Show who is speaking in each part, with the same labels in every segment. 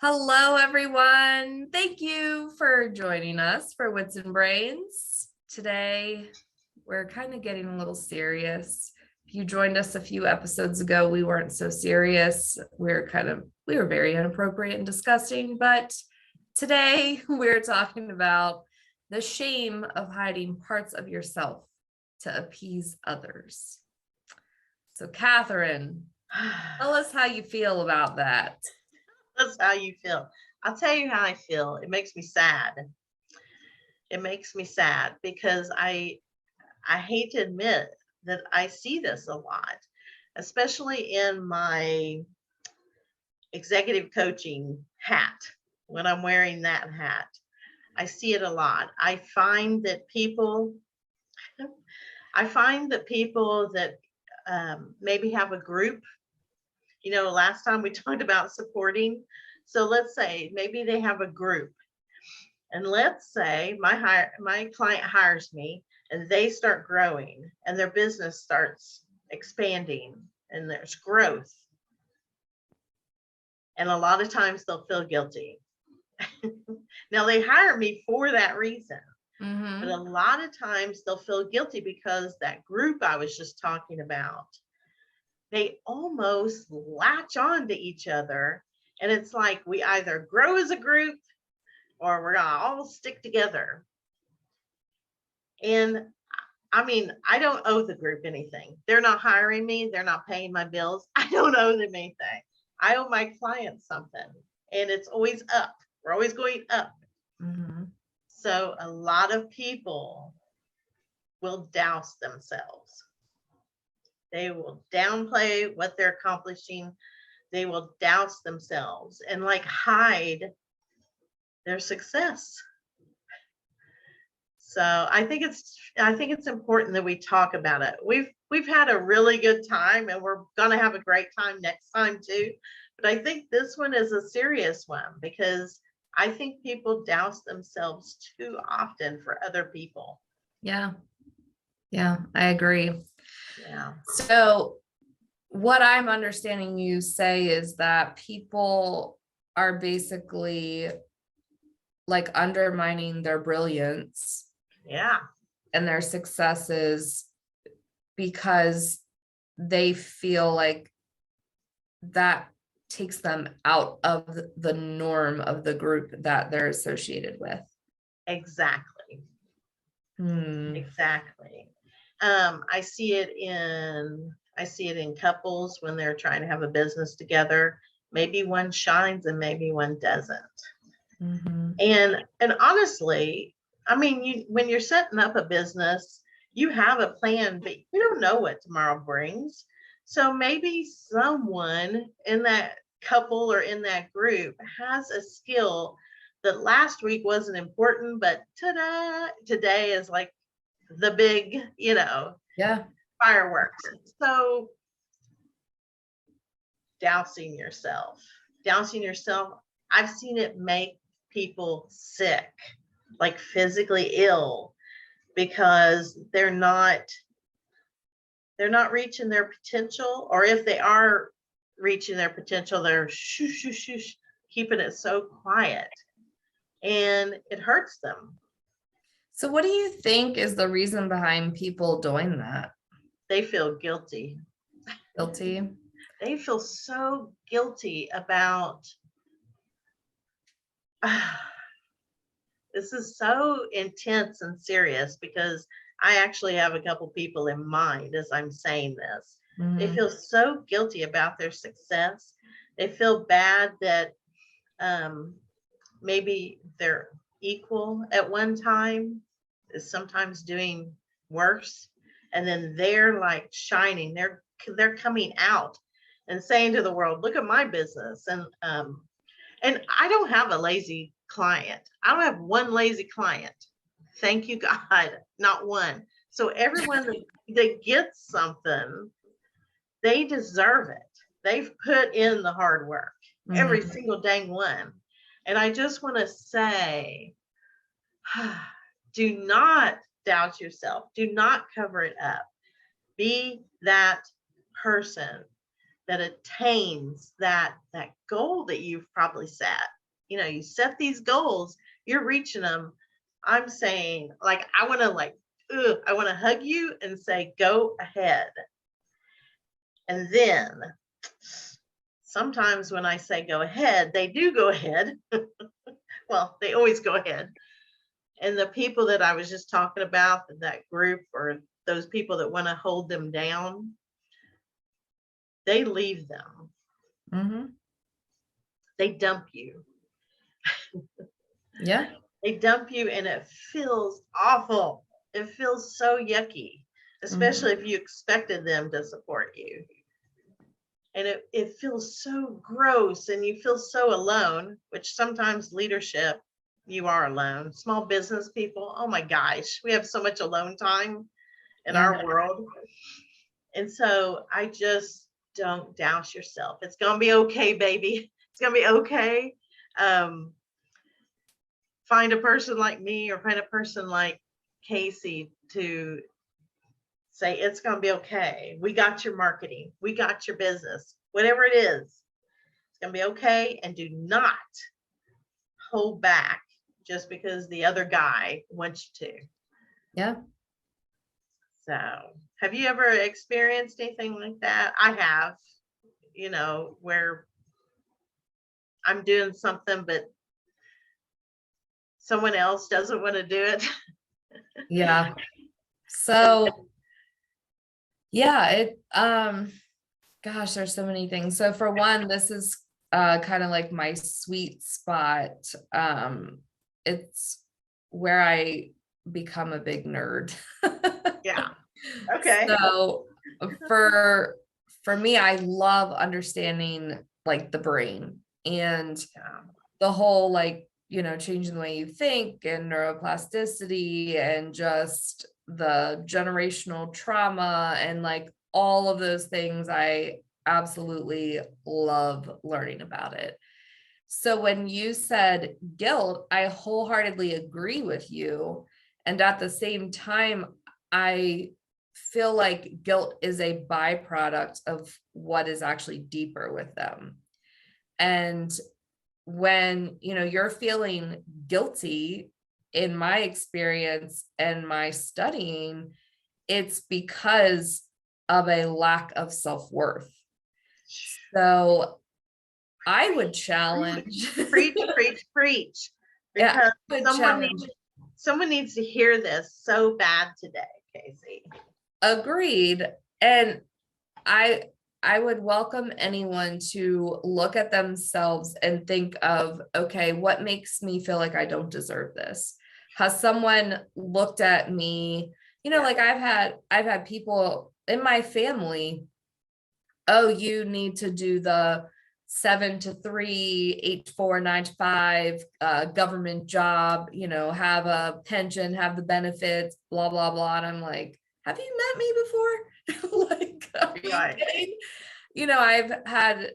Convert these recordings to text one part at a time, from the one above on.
Speaker 1: Hello, everyone. Thank you for joining us for Wits and Brains. Today, we're kind of getting a little serious. If you joined us a few episodes ago, we weren't so serious. We were very inappropriate and disgusting. But today, we're talking about the shame of hiding parts of yourself to appease others. So, Catherine, tell us how you feel about that.
Speaker 2: That's how you feel. I'll tell you how I feel. It makes me sad. It makes me sad because I hate to admit that I see this a lot, especially in my executive coaching hat. When I'm wearing that hat, I see it a lot. I find that people that maybe have a group. Last time we talked about supporting. So let's say maybe they have a group, and let's say my client hires me and they start growing and their business starts expanding and there's growth. And a lot of times they'll feel guilty. Now they hire me for that reason. But a lot of times they'll feel guilty because that group I was just talking about, they almost latch on to each other. And it's like we either grow as a group or we're going to all stick together. And I mean, I don't owe the group anything. They're not hiring me. They're not paying my bills. I don't owe them anything. I owe my clients something. And it's always up. We're always going up. So a lot of people will douse themselves. They will downplay what they're accomplishing. They will douse themselves and hide their success. So I think it's important that we talk about it. We've had a really good time and we're gonna have a great time next time too. But I think this one is a serious one because I think people douse themselves too often for other people.
Speaker 1: Yeah, I agree.
Speaker 2: Yeah.
Speaker 1: So what I'm understanding you say is that people are basically undermining their brilliance.
Speaker 2: Yeah.
Speaker 1: And their successes because they feel like that takes them out of the norm of the group that they're associated with.
Speaker 2: Exactly. Exactly. I see it in couples when they're trying to have a business together. Maybe one shines and maybe one doesn't. And honestly, I mean, when you're setting up a business, you have a plan, but you don't know what tomorrow brings. So maybe someone in that couple or in that group has a skill that last week wasn't important, but today is like the big, fireworks. So dousing yourself, I've seen it make people sick, like physically ill, because they're not reaching their potential, or if they are reaching their potential, they're shush, keeping it so quiet, and it hurts them.
Speaker 1: So what do you think is the reason behind people doing that?
Speaker 2: They feel guilty. They feel so guilty about this is so intense and serious because I actually have a couple people in mind as I'm saying this. They feel so guilty about their success. They feel bad that maybe they're equal at one time is sometimes doing worse. And then they're like shining. They're coming out and saying to the world, look at my business. And I don't have a lazy client. I don't have one lazy client. Thank you, God, not one. So everyone that gets something, they deserve it. They've put in the hard work, every single dang one. And I just want to say, do not doubt yourself. Do not cover it up. Be that person that attains that goal that you've probably set. you set these goals, you're reaching them. I'm saying, like, I want to hug you and say, go ahead. And then sometimes when I say go ahead, they do go ahead. Well, they always go ahead. And the people that I was just talking about, that group, or those people that want to hold them down, they leave them.
Speaker 1: Mm-hmm.
Speaker 2: They dump you.
Speaker 1: Yeah.
Speaker 2: They dump you, and it feels awful. It feels so yucky, especially if you expected them to support you. And it feels so gross, and you feel so alone, which sometimes leadership, you are alone. Small business people, oh my gosh, we have so much alone time in our world. And so I just, don't douse yourself. It's going to be okay, baby. It's going to be okay. Find a person like me, or find a person like Casey to say, it's going to be okay. We got your marketing. We got your business, whatever it is. It's going to be okay. And do not hold back just because the other guy wants you to.
Speaker 1: Yeah.
Speaker 2: So have you ever experienced anything like that? I have, where I'm doing something, but someone else doesn't want to do it.
Speaker 1: Yeah. So yeah, gosh, there's so many things. So for one, this is kind of like my sweet spot. It's where I become a big nerd.
Speaker 2: Yeah. Okay.
Speaker 1: So for me, I love understanding like the brain and the whole, like, changing the way you think and neuroplasticity and just the generational trauma and like all of those things. I absolutely love learning about it. So when you said guilt, I wholeheartedly agree with you. And at the same time, I feel like guilt is a byproduct of what is actually deeper with them. And when, you're feeling guilty, in my experience and my studying, it's because of a lack of self-worth. So I would challenge.
Speaker 2: Preach, preach, preach. Because someone needs to hear this so bad today, Casey.
Speaker 1: Agreed. And I would welcome anyone to look at themselves and think of, okay, what makes me feel like I don't deserve this? Has someone looked at me, like I've had people in my family, oh, you need to do the 7 to 3, 8 to 4, 9 to 5 government job, have a pension, have the benefits, blah, blah, blah. And I'm like, have you met me before? Like, are you kidding? I've had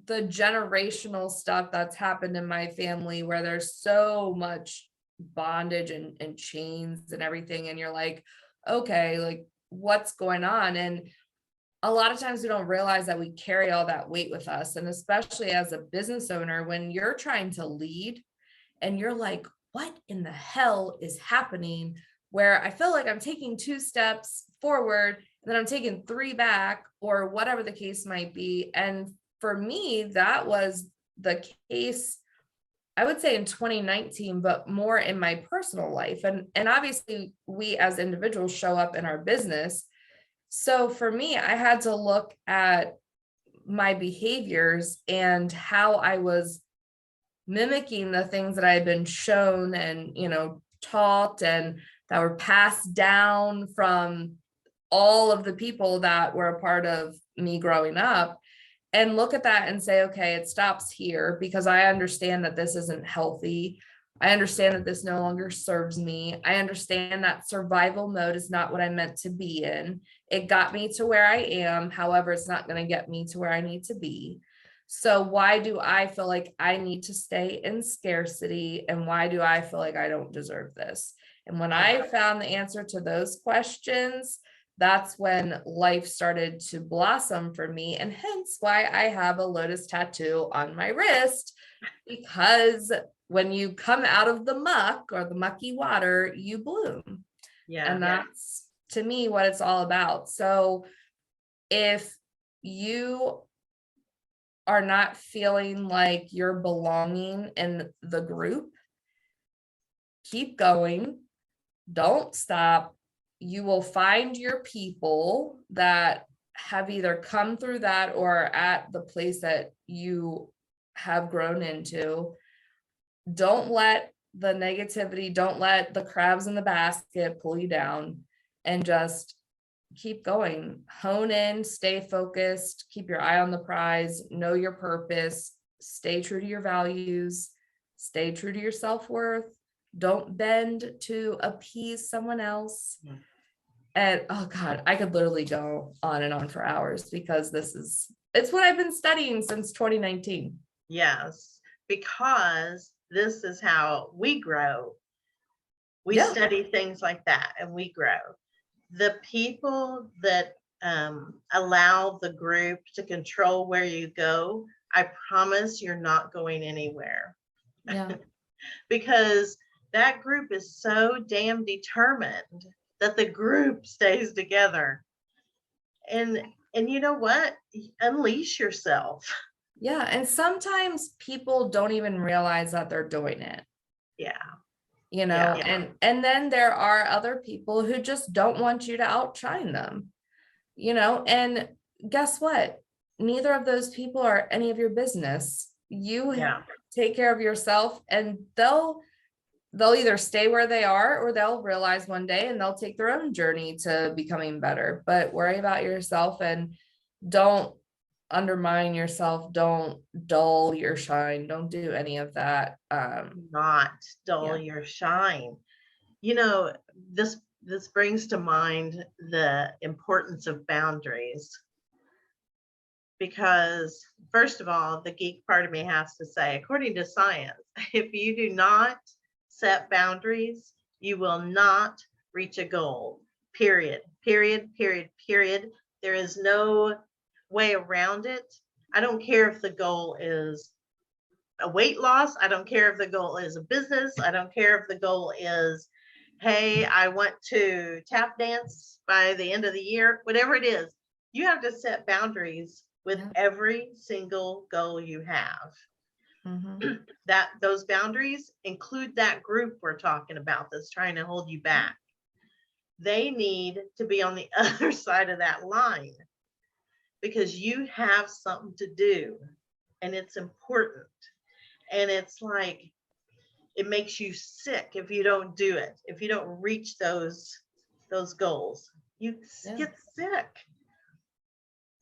Speaker 1: the generational stuff that's happened in my family where there's so much bondage and chains and everything. And you're like, okay, like what's going on? And a lot of times we don't realize that we carry all that weight with us. And especially as a business owner, when you're trying to lead and you're like, what in the hell is happening? Where I feel like I'm taking 2 steps forward and then I'm taking 3 back, or whatever the case might be. And for me, that was the case, I would say in 2019, but more in my personal life. And obviously we as individuals show up in our business. So for me, I had to look at my behaviors and how I was mimicking the things that I had been shown and, taught and that were passed down from all of the people that were a part of me growing up, and look at that and say, okay, it stops here because I understand that this isn't healthy. I understand that this no longer serves me. I understand that survival mode is not what I'm meant to be in. It got me to where I am. However, it's not going to get me to where I need to be. So why do I feel like I need to stay in scarcity? And why do I feel like I don't deserve this? And when I found the answer to those questions, that's when life started to blossom for me. And hence why I have a lotus tattoo on my wrist, because when you come out of the muck or the mucky water, you bloom.
Speaker 2: Yeah.
Speaker 1: And that's to me what it's all about. So if you are not feeling like you're belonging in the group, keep going. Don't stop. You will find your people that have either come through that or are at the place that you have grown into. Don't let the negativity, don't let the crabs in the basket pull you down, and just keep going. Hone in, stay focused, keep your eye on the prize, know your purpose, stay true to your values, stay true to your self-worth. Don't bend to appease someone else.
Speaker 2: Yeah.
Speaker 1: And oh God, I could literally go on and on for hours, because it's what I've been studying since 2019.
Speaker 2: Yes, because this is how we grow. We
Speaker 1: Yeah.
Speaker 2: study things like that and we grow. The people that allow the group to control where you go, I promise you're not going anywhere.
Speaker 1: Yeah.
Speaker 2: Because that group is so damn determined that the group stays together. And you know what? Unleash yourself.
Speaker 1: Yeah. And sometimes people don't even realize that they're doing it.
Speaker 2: Yeah.
Speaker 1: Yeah. And then there are other people who just don't want you to outshine them, and guess what? Neither of those people are any of your business. You take care of yourself, and they'll either stay where they are, or they'll realize one day and they'll take their own journey to becoming better. But worry about yourself, and don't undermine yourself. Don't dull your shine. Don't do any of that.
Speaker 2: Not dull your shine. This brings to mind the importance of boundaries. Because first of all, the geek part of me has to say, according to science, if you do not set boundaries, you will not reach a goal. Period. There is no way around it. I don't care if the goal is a weight loss. I don't care if the goal is a business. I don't care if the goal is, hey, I want to tap dance by the end of the year. Whatever it is, you have to set boundaries with every single goal you have.
Speaker 1: Mm-hmm.
Speaker 2: That those boundaries include that group we're talking about that's trying to hold you back. They need to be on the other side of that line, because you have something to do and it's important. And it's like, it makes you sick if you don't do it. If you don't reach those goals, you get sick.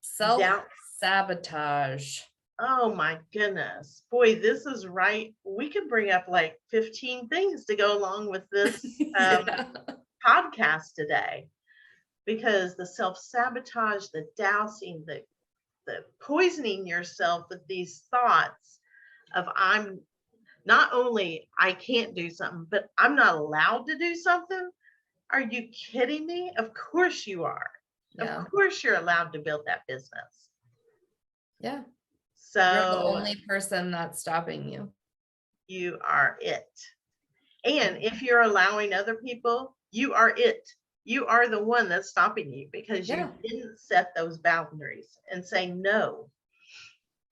Speaker 1: Self-sabotage.
Speaker 2: Oh my goodness. Boy, this is right. We could bring up like 15 things to go along with this podcast today, because the self-sabotage, the dousing, the poisoning yourself with these thoughts of, I'm not only I can't do something, but I'm not allowed to do something. Are you kidding me? Of course you are. Yeah. Of course you're allowed to build that business.
Speaker 1: Yeah.
Speaker 2: So
Speaker 1: you're the only person that's stopping you.
Speaker 2: You are it. And if you're allowing other people, you are it. You are the one that's stopping you, because you didn't set those boundaries and say no.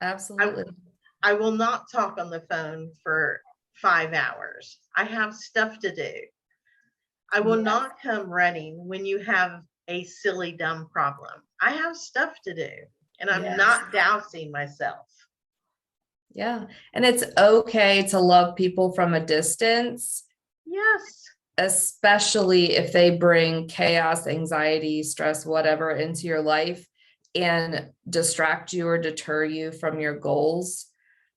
Speaker 1: Absolutely.
Speaker 2: I will not talk on the phone for 5 hours. I have stuff to do. I will not come running when you have a silly, dumb problem. I have stuff to do, and I'm not dousing myself.
Speaker 1: Yeah. And it's okay to love people from a distance.
Speaker 2: Yes.
Speaker 1: Especially if they bring chaos, anxiety, stress, whatever into your life and distract you or deter you from your goals.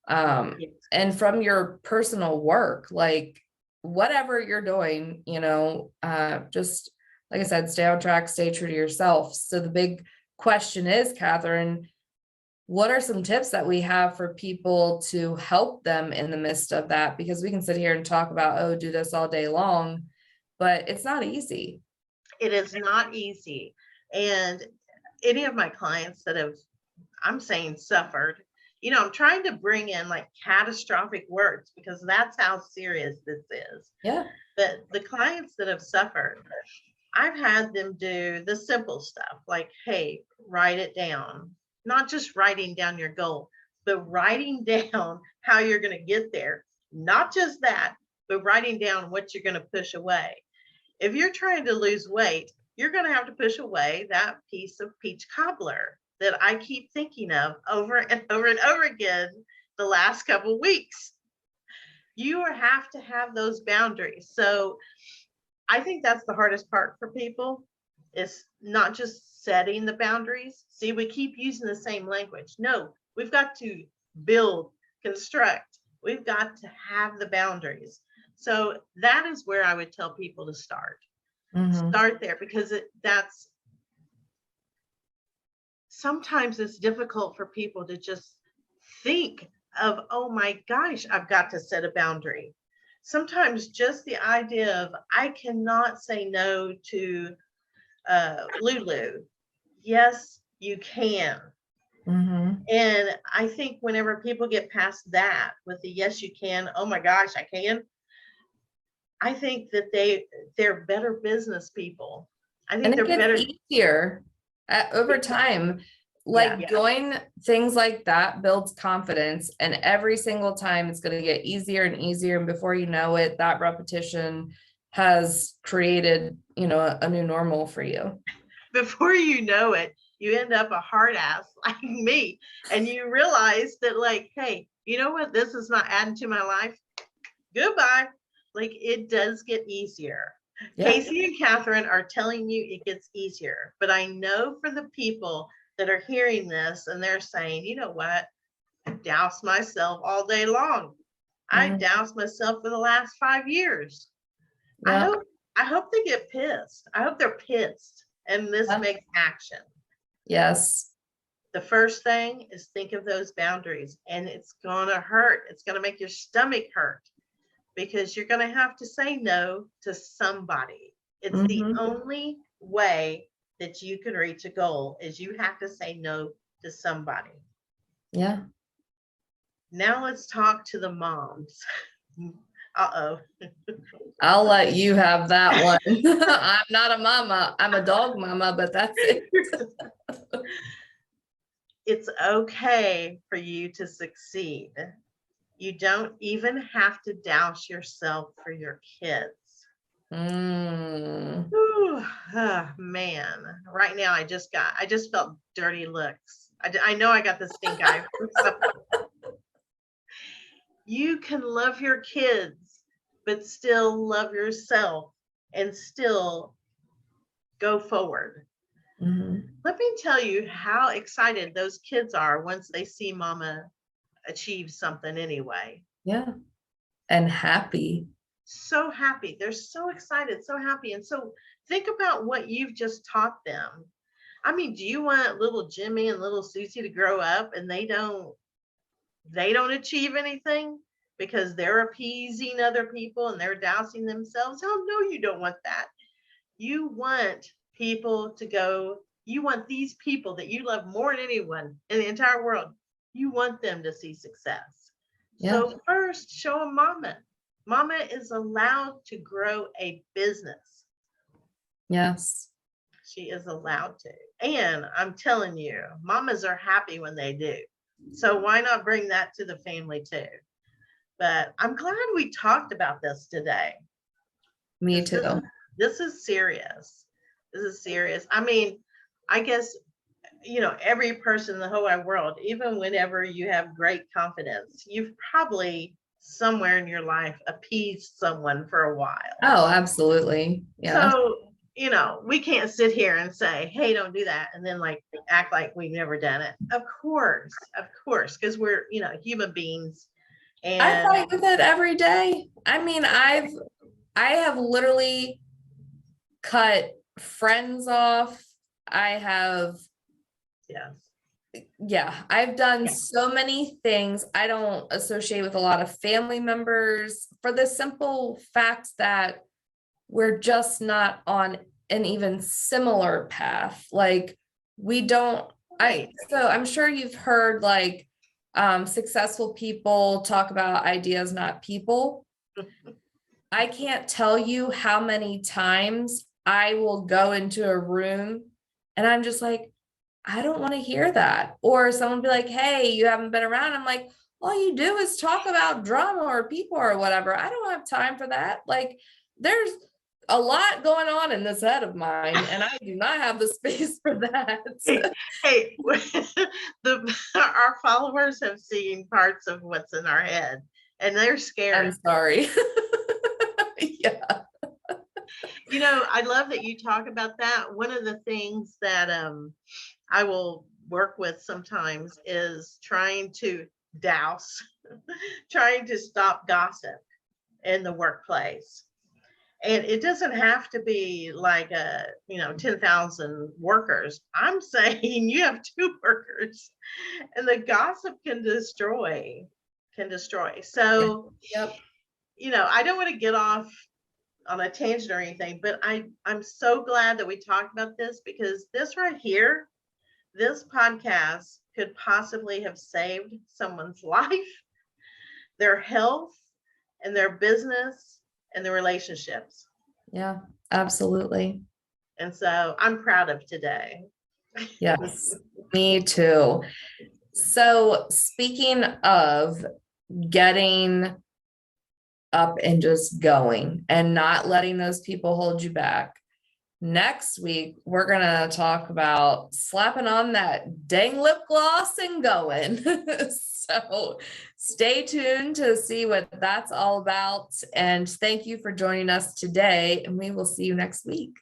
Speaker 1: And from your personal work, like whatever you're doing, just like I said, stay on track, stay true to yourself. So the big question is, Catherine, what are some tips that we have for people to help them in the midst of that? Because we can sit here and talk about, do this all day long, but it's not easy.
Speaker 2: It is not easy. And any of my clients that have, I'm saying, suffered, I'm trying to bring in like catastrophic words because that's how serious this is.
Speaker 1: Yeah.
Speaker 2: But the clients that have suffered, I've had them do the simple stuff like, hey, write it down. Not just writing down your goal, but writing down how you're going to get there. Not just that, but writing down what you're going to push away. If you're trying to lose weight, you're going to have to push away that piece of peach cobbler that I keep thinking of over and over and over again the last couple of weeks. You have to have those boundaries. So I think that's the hardest part for people, is not just setting the boundaries. See, we keep using the same language. No, we've got to build, construct. We've got to have the boundaries. So that is where I would tell people to start. Start there, because that's sometimes it's difficult for people to just think of, oh my gosh, I've got to set a boundary. Sometimes just the idea of, I cannot say no to Lulu. Yes, you can. And I think whenever people get past that with the yes, you can, oh my gosh, I can, I think that they're better business people. I think they're better.
Speaker 1: Easier over time. Like doing things like that builds confidence, and every single time it's going to get easier and easier. And before you know it, that repetition has created, a new normal for you.
Speaker 2: Before you know it, you end up a hard ass like me, and you realize that, like, hey, you know what? This is not adding to my life. Goodbye. Like, it does get easier. Yeah. Casey and Catherine are telling you it gets easier, but I know for the people that are hearing this and they're saying, you know what? I douse myself all day long. I douse myself for the last 5 years. Yeah. I hope they get pissed. I hope they're pissed, and this makes action.
Speaker 1: Yes.
Speaker 2: The first thing is think of those boundaries, and it's gonna hurt. It's gonna make your stomach hurt, because you're gonna have to say no to somebody. It's the only way that you can reach a goal, is you have to say no to somebody.
Speaker 1: Yeah.
Speaker 2: Now let's talk to the moms. Uh-oh.
Speaker 1: I'll let you have that one. I'm not a mama. I'm a dog mama, but that's it.
Speaker 2: It's okay for you to succeed. You don't even have to douse yourself for your kids. Ooh, oh, man. Right now, I just felt dirty looks. I know I got the stink eye. You can love your kids, but still love yourself and still go forward. Let me tell you how excited those kids are once they see mama achieve something anyway.
Speaker 1: Yeah. And happy.
Speaker 2: So happy. They're so excited, so happy. And so think about what you've just taught them. I mean, do you want little Jimmy and little Susie to grow up and they don't achieve anything because they're appeasing other people and they're dousing themselves? Oh, no, you don't want that. You want people to go, you want these people that you love more than anyone in the entire world, you want them to see success. Yeah. So first, show them mama. Mama is allowed to grow a business.
Speaker 1: Yes.
Speaker 2: She is allowed to. And I'm telling you, mamas are happy when they do. So why not bring that to the family too? But I'm glad we talked about this today.
Speaker 1: Me too.
Speaker 2: This is serious. This is serious. I mean, I guess, every person in the whole wide world, even whenever you have great confidence, you've probably somewhere in your life appeased someone for a while.
Speaker 1: Oh, absolutely. Yeah.
Speaker 2: So, we can't sit here and say, hey, don't do that, and then like act like we've never done it. Of course, because we're, human beings. And
Speaker 1: I fight with it every day. I mean, I have literally cut friends off. I have, I've done so many things. I don't associate with a lot of family members for the simple fact that we're just not on an even similar path. Like we don't,
Speaker 2: Right.
Speaker 1: so I'm sure you've heard like successful people talk about ideas, not people. I can't tell you how many times I will go into a room and I'm just like, I don't want to hear that. Or someone be like, hey, you haven't been around. I'm like, all you do is talk about drama or people or whatever. I don't have time for that. Like, there's a lot going on in this head of mine, and I do not have the space for that.
Speaker 2: Hey, our followers have seen parts of what's in our head, and they're
Speaker 1: I'm
Speaker 2: scary.
Speaker 1: sorry. Yeah.
Speaker 2: I love that you talk about that. One of the things that I will work with sometimes is trying to douse, trying to stop gossip in the workplace. And it doesn't have to be like 10,000 workers. I'm saying you have 2 workers and the gossip can destroy. So,
Speaker 1: Yep.
Speaker 2: I don't want to get off on a tangent or anything, but I'm so glad that we talked about this, because this right here, this podcast could possibly have saved someone's life, their health, and their business and their relationships.
Speaker 1: Yeah, absolutely.
Speaker 2: And so I'm proud of today.
Speaker 1: Yes, me too. So, speaking of getting up and just going and not letting those people hold you back, next week we're going to talk about slapping on that dang lip gloss and going. So, stay tuned to see what that's all about. And thank you for joining us today. And we will see you next week.